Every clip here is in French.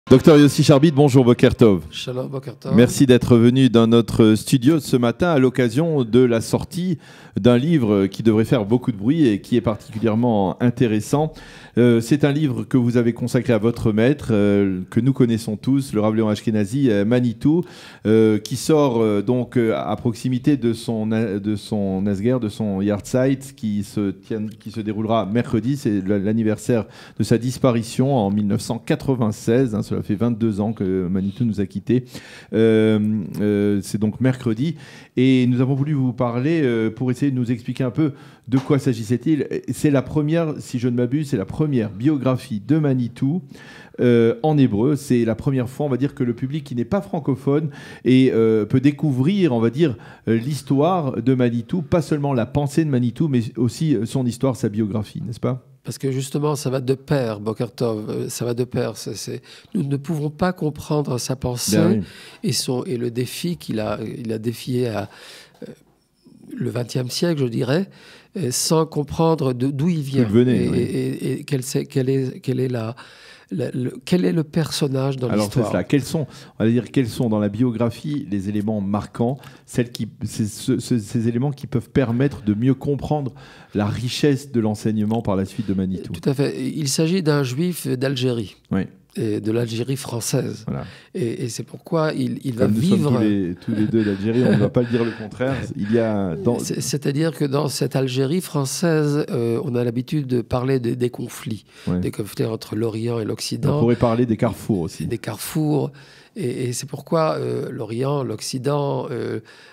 Docteur Yossi Charbit, bonjour, Boker Tov. Shalom, Boker Tov. Merci d'être venu dans notre studio ce matin à l'occasion de la sortie d'un livre qui devrait faire beaucoup de bruit et qui est particulièrement intéressant. C'est un livre que vous avez consacré à votre maître, que nous connaissons tous, le Rav Léon Ashkenazi, Manitou, qui sort donc à proximité de son Asger, de son Yahrzeit, qui se déroulera mercredi. C'est l'anniversaire de sa disparition en 1996. Cela fait 22 ans que Manitou nous a quittés. C'est donc mercredi. Et nous avons voulu vous parler pour essayer de nous expliquer un peu de quoi s'agissait-il. C'est la première, si je ne m'abuse, c'est la première biographie de Manitou en hébreu. C'est la première fois, on va dire, que le public qui n'est pas francophone peut découvrir, on va dire, l'histoire de Manitou, pas seulement la pensée de Manitou, mais aussi son histoire, sa biographie, n'est-ce pas ? Parce que justement, ça va de pair, Boker Tov, ça va de pair. Nous ne pouvons pas comprendre sa pensée et le défi qu'il a défié le XXe siècle, je dirais, sans comprendre d'où il vient et quel est le personnage dans l'histoire. Alors c'est cela. Quels sont dans la biographie les éléments marquants, ces éléments qui peuvent permettre de mieux comprendre la richesse de l'enseignement par la suite de Manitou? Tout à fait. Il s'agit d'un juif d'Algérie. Oui. Et de l'Algérie française. Voilà. Et c'est pourquoi il va Comme nous vivre... sommes tous les deux d'Algérie, on ne va pas le dire le contraire. C'est-à-dire que dans cette Algérie française, on a l'habitude de parler des conflits, des conflits entre l'Orient et l'Occident. On pourrait parler des carrefours aussi. Des carrefours. Et c'est pourquoi l'Orient, l'Occident,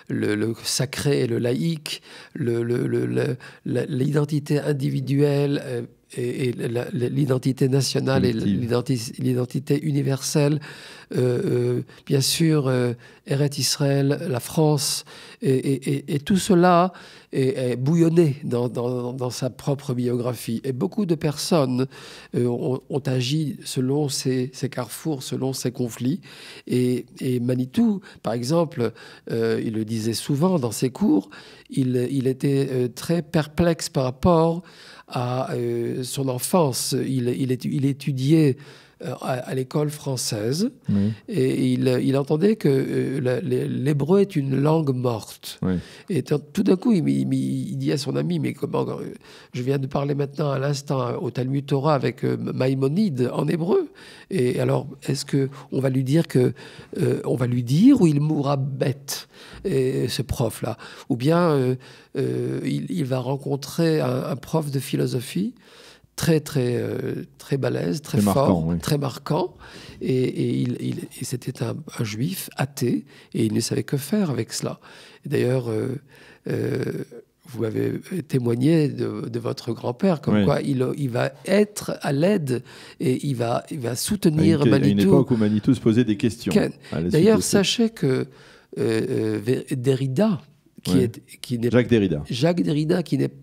le sacré et le laïque, l'identité individuelle... et l'identité nationale et l'identité universelle, bien sûr, Eretz Israël, la France, et tout cela est bouillonné dans sa propre biographie. Et beaucoup de personnes ont agi selon ces carrefours, selon ces conflits. Et Manitou, par exemple, il le disait souvent dans ses cours, il était très perplexe par rapport à son enfance. Il étudiait à l'école française et il entendait que l'hébreu est une langue morte. Et tout d'un coup, il dit à son ami, mais comment je viens de parler maintenant à l'instant au Talmud Torah avec Maïmonide en hébreu. Et alors, est-ce qu'on va lui dire on va lui dire ou il mourra bête, ce prof-là, ou bien il va rencontrer un prof de philosophie très balèze, très fort, très marquant. Et c'était un juif athée, et il ne savait que faire avec cela. D'ailleurs, vous m'avez témoigné de votre grand-père, comme quoi il va être à l'aide et il va soutenir Manitou. À une époque où Manitou se posait des questions. D'ailleurs, sachez que Derrida, Jacques Derrida, qui n'est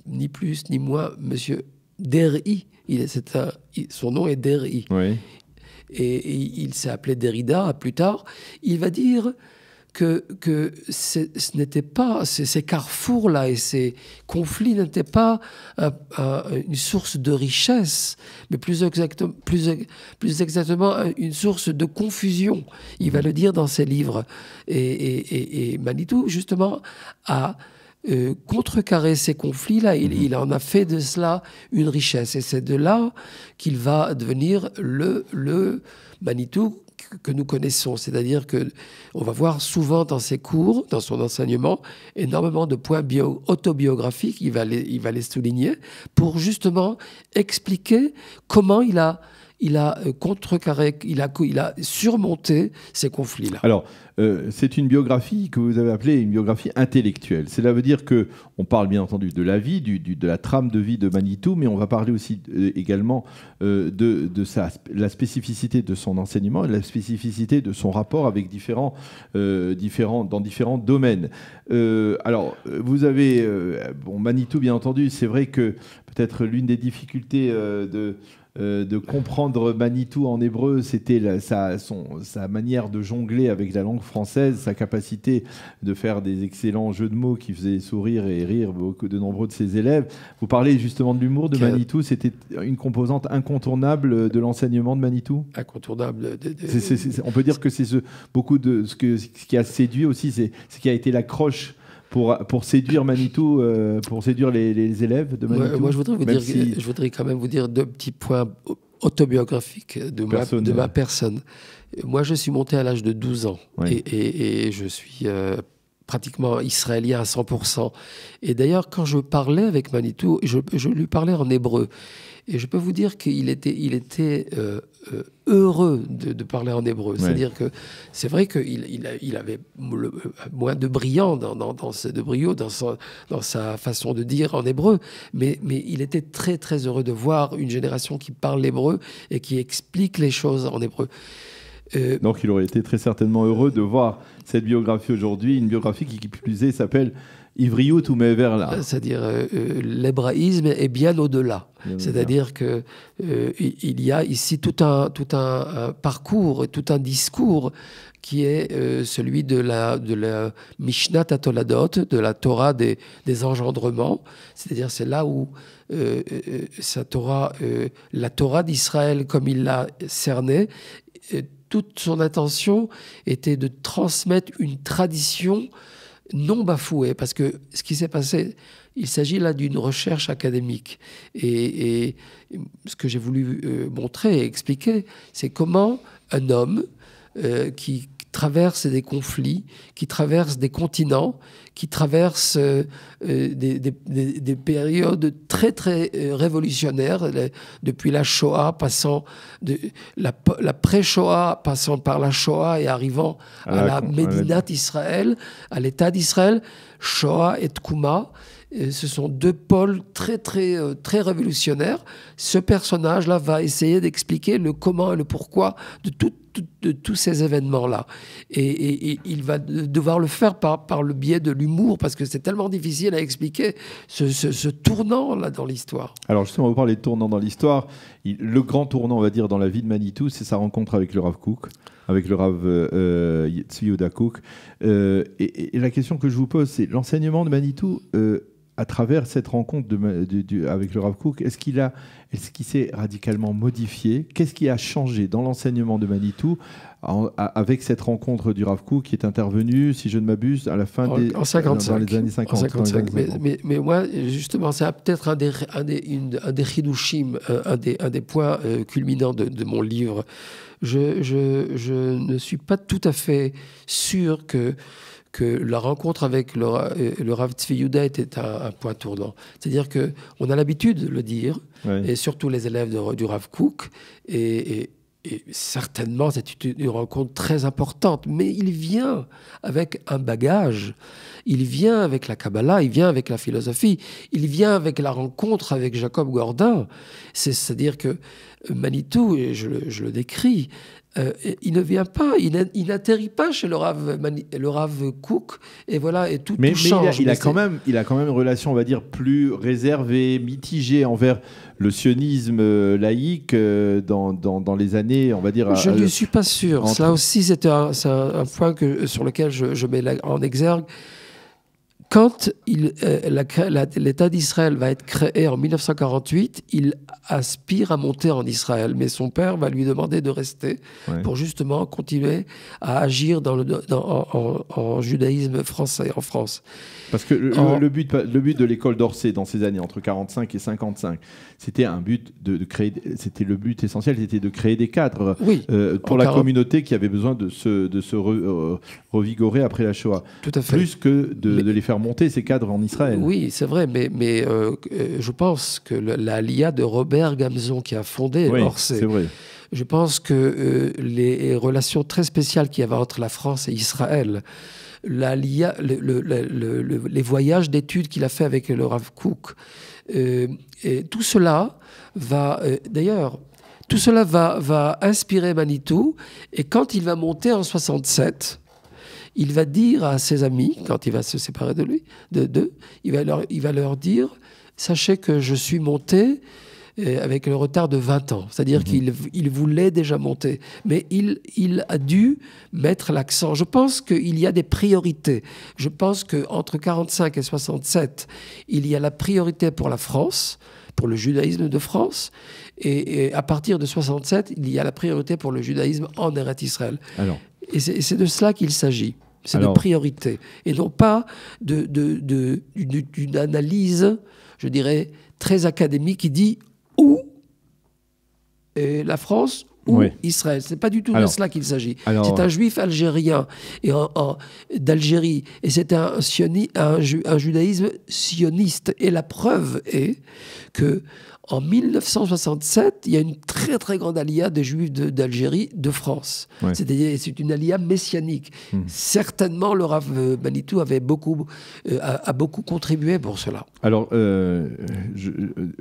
ni plus ni moins Monsieur Derry, son nom est Derry. Et il s'est appelé Derrida plus tard. Il va dire que ce n'était pas ces carrefours-là et ces conflits n'étaient pas une source de richesse, mais plus exactement une source de confusion. Il va le dire dans ses livres. Et Manitou, justement, a contrecarrer ces conflits-là, il en a fait de cela une richesse. Et c'est de là qu'il va devenir le Manitou que nous connaissons. C'est-à-dire qu'on va voir souvent dans ses cours, dans son enseignement, énormément de points autobiographiques, il va les souligner, pour justement expliquer comment il a contrecarré, il a surmonté ces conflits-là. Alors, c'est une biographie que vous avez appelée une biographie intellectuelle. Cela veut dire qu'on parle bien entendu de la vie, de la trame de vie de Manitou, mais on va parler aussi également de la spécificité de son enseignement, la spécificité de son rapport avec dans différents domaines. Alors, vous avez... Manitou, bien entendu, c'est vrai que peut-être l'une des difficultés de comprendre Manitou en hébreu, c'était sa manière de jongler avec la langue française, sa capacité de faire des excellents jeux de mots qui faisaient sourire et rire de nombreux de ses élèves. Vous parlez justement de l'humour de Manitou, c'était une composante incontournable de l'enseignement de Manitou? Incontournable. On peut dire que c'est beaucoup de ce qui a séduit aussi, c'est ce qui a été l'accroche pour séduire Manitou, pour séduire les élèves de Manitou. Moi, je voudrais quand même vous dire 2 petits points autobiographiques de ma personne. Moi, je suis monté à l'âge de 12 ans et je suis pratiquement israélien à 100%. Et d'ailleurs, quand je parlais avec Manitou, je lui parlais en hébreu. Et je peux vous dire qu'il était heureux de parler en hébreu. C'est-à-dire que c'est vrai qu'il avait moins de brio dans sa façon de dire en hébreu, mais il était très très heureux de voir une génération qui parle l'hébreu et qui explique les choses en hébreu. Donc il aurait été très certainement heureux de voir cette biographie aujourd'hui, une biographie qui plus est s'appelle Ivriout ou Mever là. C'est-à-dire l'hébraïsme est bien au-delà. C'est-à-dire que il y a ici tout un parcours et tout un discours qui est celui de la Mishnat HaToladot, de la Torah des engendrements. C'est-à-dire c'est là où la Torah d'Israël, comme il l'a cernée, toute son intention était de transmettre une tradition non bafouée, parce que ce qui s'est passé, il s'agit là d'une recherche académique. Et ce que j'ai voulu montrer et expliquer, c'est comment un homme qui traverse des conflits, qui traverse des continents, qui traverse des périodes très très révolutionnaires, depuis la Shoah, passant de la pré-Shoah, passant par la Shoah et arrivant à la Médinat Israël, à l'État d'Israël, Shoah et Tkouma. Ce sont 2 pôles très très très révolutionnaires. Ce personnage-là va essayer d'expliquer le comment et le pourquoi de tous ces événements-là. Et il va devoir le faire par le biais de l'humour, parce que c'est tellement difficile à expliquer ce tournant-là dans l'histoire. Alors justement, on va parler de tournant dans l'histoire. Le grand tournant, on va dire, dans la vie de Manitou, c'est sa rencontre avec le Rav Kook, avec le Rav Tzvi Yehuda Kook. Et la question que je vous pose, c'est l'enseignement de Manitou à travers cette rencontre avec le Rav Kook, est-ce qu'il s'est radicalement modifié? Qu'est-ce qui a changé dans l'enseignement de Manitou avec cette rencontre du Rav Kook qui est intervenue, si je ne m'abuse, à la fin dans les années 50? Mais moi, justement, c'est peut-être un des chidushim, un des points culminants de mon livre. Je ne suis pas tout à fait sûr que la rencontre avec le Rav Tzvi Yehuda était un point tournant. C'est-à-dire qu'on a l'habitude de le dire, et surtout les élèves du Rav Kook, et certainement c'est une rencontre très importante, mais il vient avec un bagage, il vient avec la Kabbalah, il vient avec la philosophie, il vient avec la rencontre avec Jacob Gordin. C'est-à-dire que Manitou, et je le décris, il ne vient pas, il n'atterrit pas chez le Rav Kook, et voilà, et tout change. Il a quand même une relation, on va dire, plus réservée, mitigée envers le sionisme laïque dans les années, on va dire. Je ne suis pas sûr. Ça aussi, c'est un point sur lequel je mets en exergue. Quand l'État d'Israël va être créé en 1948, il aspire à monter en Israël, mais son père va lui demander de rester pour justement continuer à agir en judaïsme français en France. Parce que le but de l'école d'Orsay dans ces années entre 45 et 55, c'était un but c'était le but essentiel, c'était de créer des cadres pour la communauté qui avait besoin de se revigorer après la Shoah. Tout à fait. Plus que de les faire monter ces cadres en Israël. Oui, c'est vrai, mais je pense que la LIA de Robert Gamzon qui a fondé Orsay, c'est vrai. Je pense que les relations très spéciales qu'il y avait entre la France et Israël, les voyages d'études qu'il a fait avec le Rav Kook, et tout cela va d'ailleurs tout cela va inspirer Manitou, et quand il va monter en 67, il va dire à ses amis, quand il va se séparer d'eux, il va leur dire: sachez que je suis monté avec le retard de 20 ans. C'est-à-dire qu'il voulait déjà monter. Mais il a dû mettre l'accent. Je pense qu'il y a des priorités. Je pense qu'entre 45 et 67, il y a la priorité pour la France, pour le judaïsme de France. Et à partir de 67, il y a la priorité pour le judaïsme en Eretz Israël. Et c'est de cela qu'il s'agit. C'est de priorité. Et non pas d'une analyse, je dirais, très académique qui dit où la France ou Israël. Ce n'est pas du tout de cela qu'il s'agit. C'est un juif algérien d'Algérie et c'est un judaïsme sioniste. Et la preuve est que en 1967, il y a une très très grande alia des Juifs d'Algérie de France. C'est-à-dire c'est une alia messianique. Certainement, le Rav Manitou a beaucoup contribué pour cela. Alors,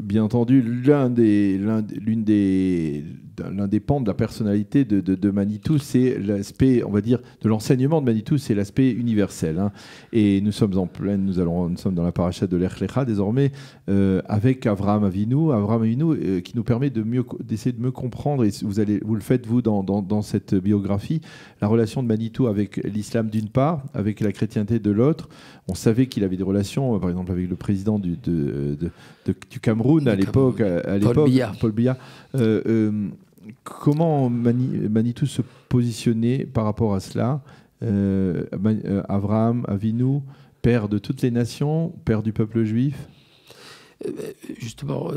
bien entendu, l'un des pans de la personnalité de Manitou, c'est l'aspect, on va dire, de l'enseignement de Manitou, c'est l'aspect universel. Hein. Et nous sommes en pleine, nous sommes dans la paracha de l'Ech Lecha désormais, avec Avraham Avinu, qui nous permet d'essayer de mieux comprendre, et vous le faites vous dans cette biographie, la relation de Manitou avec l'islam d'une part, avec la chrétienté de l'autre. On savait qu'il avait des relations, par exemple avec le président du Cameroun à l'époque, Paul Biya. Comment Manitou se positionnait par rapport à cela? Avraham Avinu, père de toutes les nations, père du peuple juif. Justement,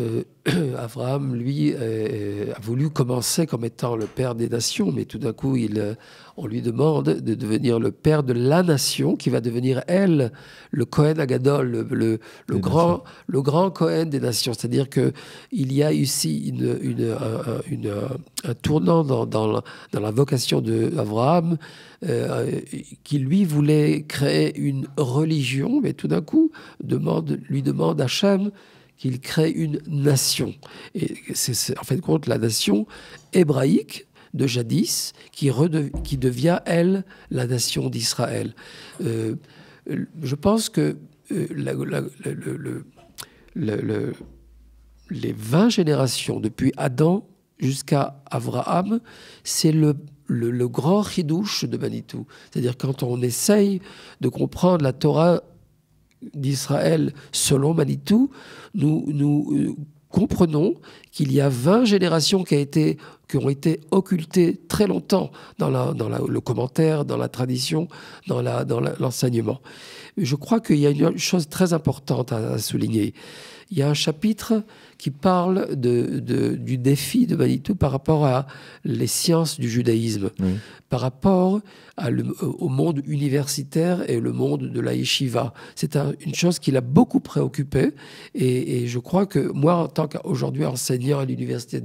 Avraham, lui, a voulu commencer comme étant le père des nations, mais tout d'un coup, on lui demande de devenir le père de la nation, qui va devenir, elle, le Kohen Agadol, le grand Kohen des nations. C'est-à-dire qu'il y a ici un tournant dans la vocation d'Avraham, qui lui voulait créer une religion, mais tout d'un coup lui demande Hachem qu'il crée une nation. Et c'est en fait compte la nation hébraïque de jadis qui devient, elle, la nation d'Israël. Je pense que les 20 générations, depuis Adam jusqu'à Abraham, c'est le grand chidouche de Manitou. C'est-à-dire quand on essaye de comprendre la Torah d'Israël selon Manitou, nous comprenons qu'il y a 20 générations qui ont été occultées très longtemps dans le commentaire, dans la tradition, dans l'enseignement. Je crois qu'il y a une chose très importante à souligner. Il y a un chapitre qui parle du défi de Manitou par rapport à les sciences du judaïsme, par rapport au monde universitaire et le monde de la yeshiva. C'est une chose qui l'a beaucoup préoccupé et je crois que moi, en tant qu'aujourd'hui enseignant à l'université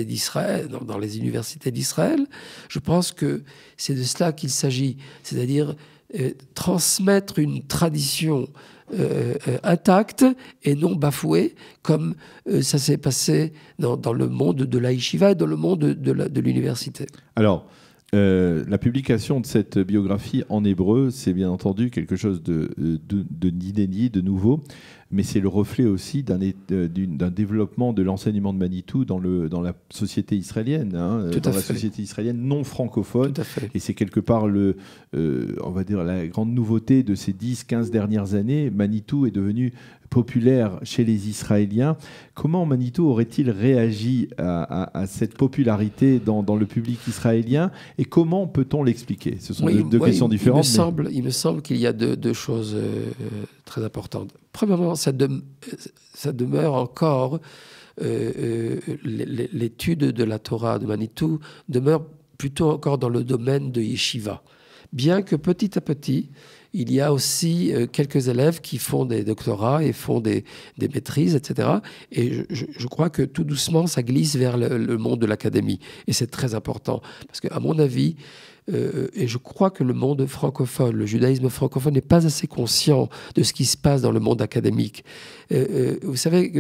d'Israël, dans les universités d'Israël, je pense que c'est de cela qu'il s'agit, c'est-à-dire transmettre une tradition intacte et non bafouée, comme ça s'est passé dans le monde de la yeshiva et dans le monde de l'université. Alors, la publication de cette biographie en hébreu, c'est bien entendu quelque chose d'inédit, de nouveau, mais c'est le reflet aussi d'un développement de l'enseignement de Manitou dans la société israélienne, la société israélienne non francophone. Et c'est quelque part on va dire la grande nouveauté de ces 10-15 dernières années. Manitou est devenu populaire chez les Israéliens. Comment Manitou aurait-il réagi à cette popularité dans le public israélien et comment peut-on l'expliquer? Ce sont deux questions différentes. Il me semble qu'il y a deux choses très importantes. Premièrement, ça demeure encore, l'étude de la Torah de Manitou demeure plutôt encore dans le domaine de yeshiva. Bien que petit à petit, il y a aussi quelques élèves qui font des doctorats et font des maîtrises, etc. Et je crois que tout doucement, ça glisse vers le monde de l'académie. Et c'est très important. Parce qu'à mon avis, et je crois que le monde francophone, le judaïsme francophone n'est pas assez conscient de ce qui se passe dans le monde académique. Vous savez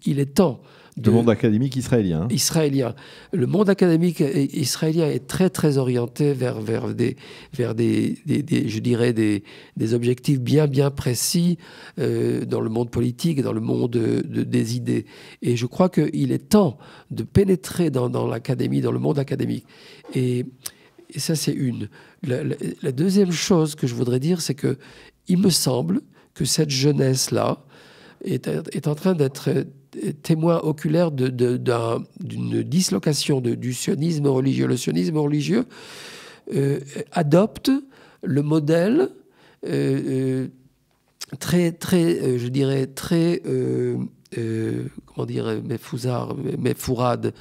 qu'il est temps Le monde académique israélien. Israélien. Le monde académique israélien est très très orienté vers je dirais des objectifs bien précis dans le monde politique et dans le monde des idées. Et je crois qu'il est temps de pénétrer dans l'académie, dans le monde académique. Et ça, c'est une. La deuxième chose que je voudrais dire, c'est que il me semble que cette jeunesse-là est en train d'être témoin oculaire d'une dislocation du sionisme religieux. Le sionisme religieux adopte le modèle je dirais, comment dire, Fourade,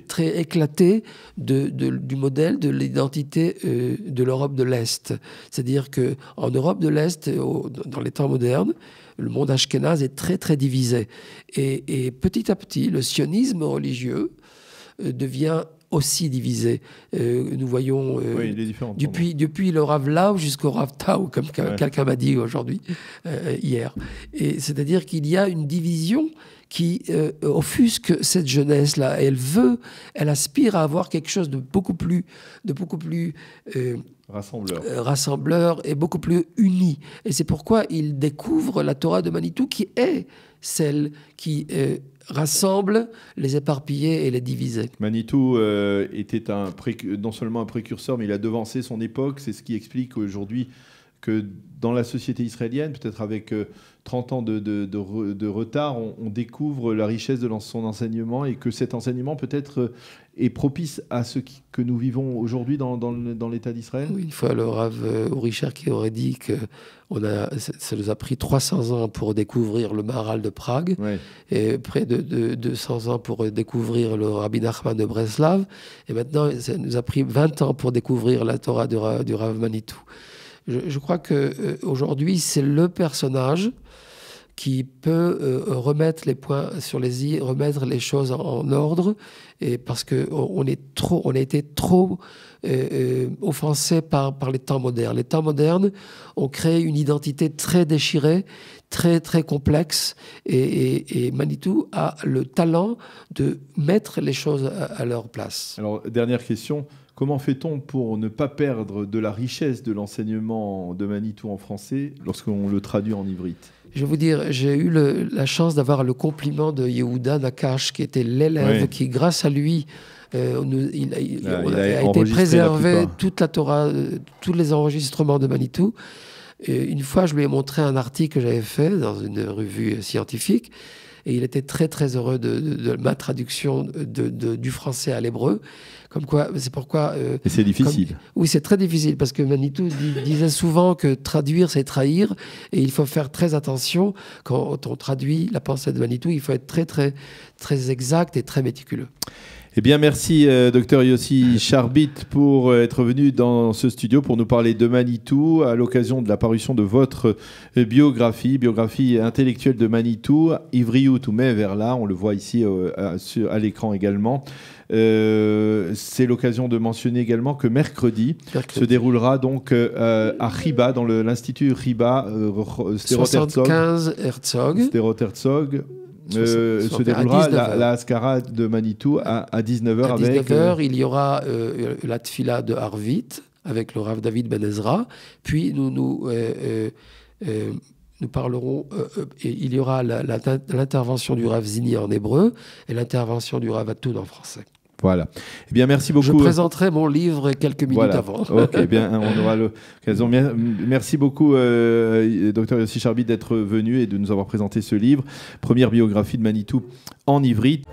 très éclaté du modèle de l'identité de l'Europe de l'Est. C'est-à-dire qu'en Europe de l'Est, dans les temps modernes, le monde ashkénaze est très très divisé. Et petit à petit, le sionisme religieux devient aussi divisé. Nous voyons depuis le Rav Lau jusqu'au Rav Tau, comme quelqu'un m'a dit aujourd'hui, hier. Et c'est-à-dire qu'il y a une division qui offusque cette jeunesse-là. Elle aspire à avoir quelque chose de beaucoup plus rassembleur et beaucoup plus uni. Et c'est pourquoi il découvre la Torah de Manitou, qui est celle qui rassemble les éparpillés et les divisés. Manitou était non seulement un précurseur, mais il a devancé son époque. C'est ce qui explique aujourd'hui que dans la société israélienne, peut-être avec 30 ans de retard, on découvre la richesse de son enseignement, et que cet enseignement peut-être est propice à ce que nous vivons aujourd'hui dans l'État d'Israël. Oui, une fois le Rav Ouricher qui aurait dit que ça nous a pris 300 ans pour découvrir le Maharal de Prague, et près de 200 ans pour découvrir le Rabbi Nachman de Breslav, et maintenant ça nous a pris 20 ans pour découvrir la Torah du Rav Manitou. Je crois qu'aujourd'hui, c'est le personnage qui peut remettre les points sur les i, remettre les choses en ordre, et parce qu'on a été trop offensé par les temps modernes. Les temps modernes ont créé une identité très déchirée, très très complexe, et Manitou a le talent de mettre les choses à leur place. Alors, dernière question. Comment fait-on pour ne pas perdre de la richesse de l'enseignement de Manitou en français lorsqu'on le traduit en ivrite ? Je vais vous dire, j'ai eu la chance d'avoir le compliment de Yehuda Nakash, qui était l'élève qui, grâce à lui, il a été préservé toute la Torah, tous les enregistrements de Manitou. Et une fois, je lui ai montré un article que j'avais fait dans une revue scientifique, et il était très très heureux de ma traduction du français à l'hébreu. Comme quoi, c'est pourquoi... et c'est difficile. Oui, c'est très difficile, parce que Manitou disait souvent que traduire, c'est trahir, et il faut faire très attention quand on traduit la pensée de Manitou. Il faut être très très très exact et très méticuleux. Eh bien, merci Dr Yossi Charbit pour être venu dans ce studio pour nous parler de Manitou à l'occasion de la parution de votre biographie intellectuelle de Manitou, Ivriout ou Me'ever-la, on le voit ici à l'écran également. C'est l'occasion de mentionner également que mercredi se déroulera donc à Chiba, dans l'Institut Chiba, 75 Herzog. Sderot-Herzog. Se déroulera la Haskara de Manitou à 19h. À 19h, il y aura la Tfila de Harvit avec le Rav David Ben Ezra. Puis nous parlerons, et il y aura l'intervention du Rav Zini en hébreu et l'intervention du Rav Atoun en français. Voilà. Eh bien, merci beaucoup. Je présenterai mon livre quelques minutes avant. Ok, bien, on aura l'occasion. Merci beaucoup, Dr Yossi Charbit, d'être venu et de nous avoir présenté ce livre. Première biographie de Manitou en ivrite.